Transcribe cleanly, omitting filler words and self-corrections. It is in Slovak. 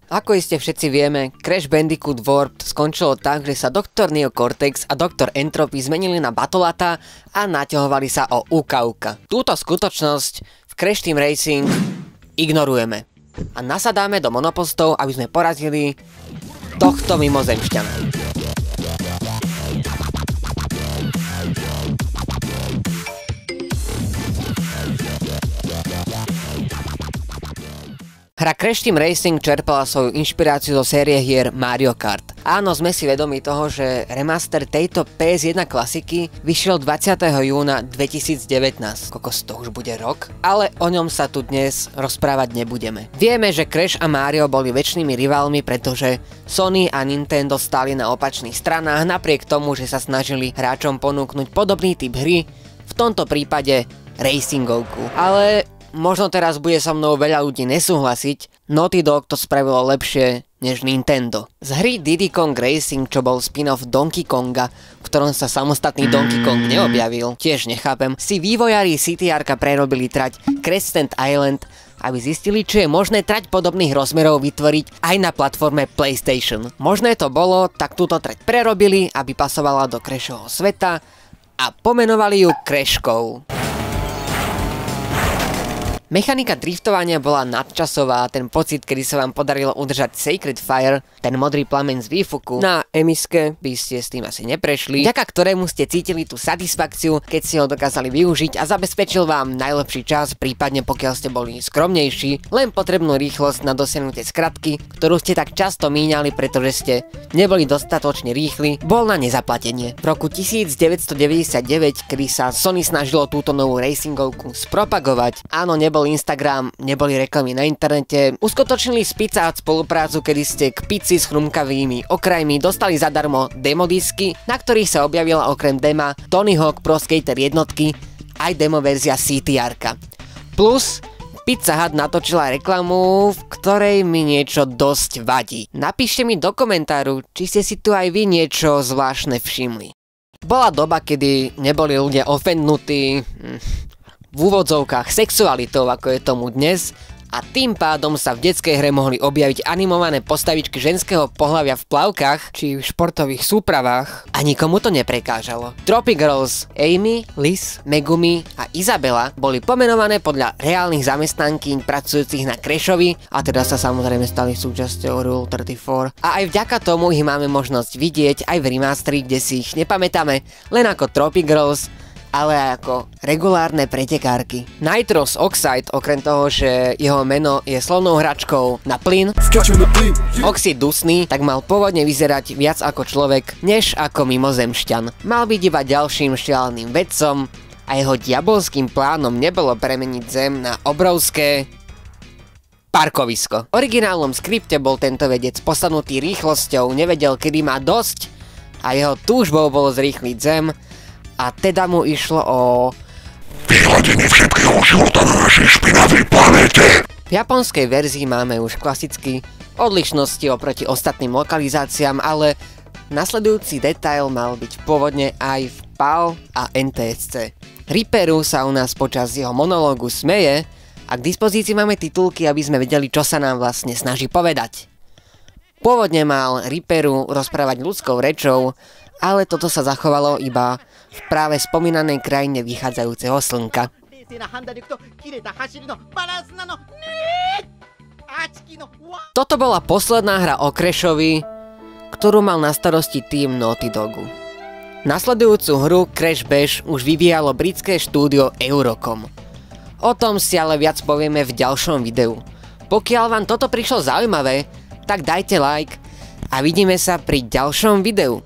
Ako iste všetci vieme, Crash Bandicoot Warped skončilo tak, že sa Dr. Neo Cortex a Dr. Entropy zmenili na Batolata a naťahovali sa o Uka Uka. Túto skutočnosť v Crash Team Racing ignorujeme a nasadáme do monopostov, aby sme porazili tohto mimozemšťana. Hra Crash Team Racing čerpala svoju inšpiráciu zo série hier Mario Kart. Áno, sme si vedomi toho, že remaster tejto PS1 klasiky vyšiel 20. júna 2019. Kokos, to už bude rok? Ale o ňom sa tu dnes rozprávať nebudeme. Vieme, že Crash a Mario boli večnými rivalmi, pretože Sony a Nintendo stáli na opačných stranách napriek tomu, že sa snažili hráčom ponúknuť podobný typ hry, v tomto prípade racingovku. Ale možno teraz bude so mnou veľa ľudí nesúhlasiť, Naughty Dog to spravilo lepšie než Nintendo. Z hry Diddy Kong Racing, čo bol spin-off Donkey Konga, v ktorom sa samostatný Donkey Kong neobjavil, tiež nechápem, si vývojári CTR-ka prerobili trať Crescent Island, aby zistili, či je možné trať podobných rozmerov vytvoriť aj na platforme PlayStation. Možné to bolo, tak túto trať prerobili, aby pasovala do Crashovho sveta a pomenovali ju Crashkou. Mechanika driftovania bola nadčasová, ten pocit, kedy sa vám podarilo udržať Sacred Fire, ten modrý plameň z výfuku, na emiske by ste s tým asi neprešli, vďaka ktorému ste cítili tú satisfakciu, keď ste ho dokázali využiť a zabezpečil vám najlepší čas, prípadne pokiaľ ste boli skromnejší, len potrebnú rýchlosť na dosiahnutie skratky, ktorú ste tak často míňali, pretože ste neboli dostatočne rýchli, bol na nezaplatenie. V roku 1999, kedy sa Sony snažilo túto novú racingovku spropagovať, áno, nebol Instagram, neboli reklamy na internete, uskutočnili s Pizza Hut spoluprácu, kedy ste k pizzi s chrumkavými okrajmi dostali zadarmo demodisky, na ktorých sa objavila okrem dema Tony Hawk Pro Skater jednotky aj demo verzia CTR-ka. Plus Pizza Hut natočila reklamu, v ktorej mi niečo dosť vadí. Napíšte mi do komentáru, či ste si tu aj vy niečo zvláštne všimli. Bola doba, kedy neboli ľudia ofendnutí v úvodzovkách sexualitou, ako je tomu dnes, a tým pádom sa v detskej hre mohli objaviť animované postavičky ženského pohlavia v plavkách či v športových súpravách a nikomu to neprekážalo. Tropy Girls Amy, Liz, Megumi a Izabela boli pomenované podľa reálnych zamestnankyň pracujúcich na Crashovi a teda sa samozrejme stali súčasťou Rule 34. A aj vďaka tomu ich máme možnosť vidieť aj v remasteri, kde si ich nepamätáme len ako Tropy Girls, ale aj ako regulárne pretekárky. Nitros Oxide, okrem toho, že jeho meno je slovnou hračkou na plyn, Oxid dusný, tak mal pôvodne vyzerať viac ako človek, než ako mimozemšťan. Mal byť iba ďalším šialeným vedcom a jeho diabolským plánom nebolo premeniť Zem na obrovské parkovisko. V originálnom skripte bol tento vedec posadnutý rýchlosťou, nevedel, kedy má dosť a jeho túžbou bolo zrýchliť Zem, a teda mu išlo o vyhladenie všetkého života na našej špinavej planéte. V japonskej verzii máme už klasicky odlišnosti oproti ostatným lokalizáciám, ale nasledujúci detail mal byť pôvodne aj v PAL a NTSC. Reaperu sa u nás počas jeho monológu smeje a k dispozícii máme titulky, aby sme vedeli, čo sa nám vlastne snaží povedať. Pôvodne mal Reaperu rozprávať ľudskou rečou, ale toto sa zachovalo iba v práve spomínanej krajine vychádzajúceho slnka. Toto bola posledná hra o Crashovi, ktorú mal na starosti tým Naughty Dogu. Nasledujúcu hru Crash Bash už vyvíjalo britské štúdio Eurocom. O tom si ale viac povieme v ďalšom videu. Pokiaľ vám toto prišlo zaujímavé, tak dajte like a vidíme sa pri ďalšom videu.